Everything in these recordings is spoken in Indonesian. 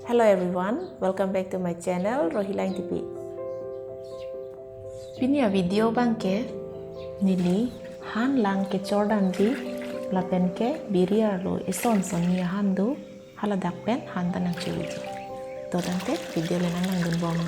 Hello everyone, welcome back to my channel Rohila Ingtipi. Pinya video bangke nili han lang ke Jordan di lapen ke Biri arlo ison sonia handu haladak pen han tanang cuci. Totante video lenang lang dun bom.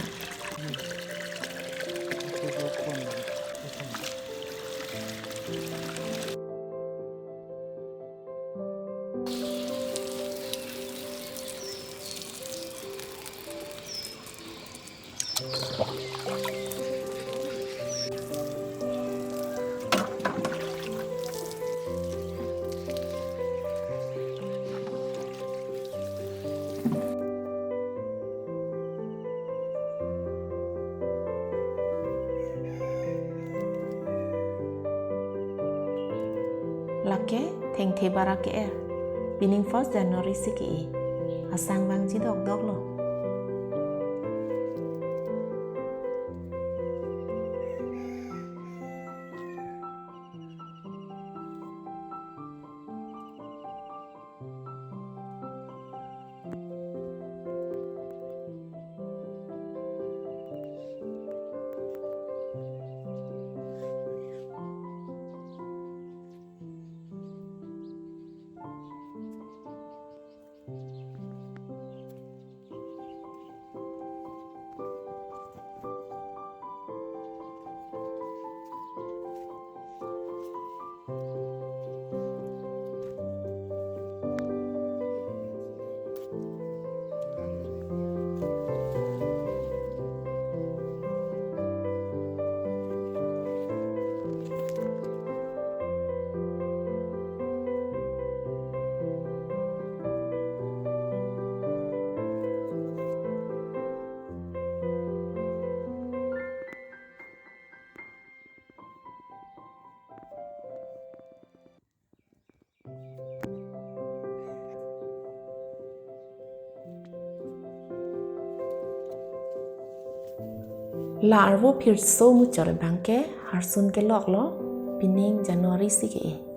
Lake theng the bara ke bining 1st January siki asang bang ji dok lo. La arvo phir so mu chore bangke harsun ke lok lo bining January siki.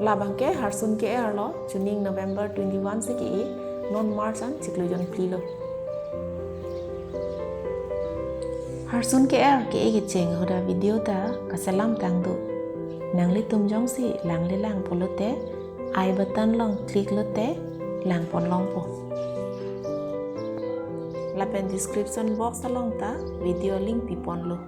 Labangke harsun ke lo juning November 21 siki non March an ciklujon plilo. Harsun ke ke cheng hoda video ta kasalam tangdu nangli tumjong si langli lang polote I button long click lote lang pon long po. Lapen description box along ta video link pipon lo.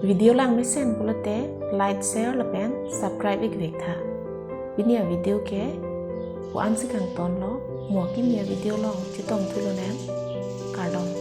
Video lang mesen polote like share lapen subscribe ik tha binia video ke puan sikang ton lo mo kim ya video lo chitong thulo nem kardom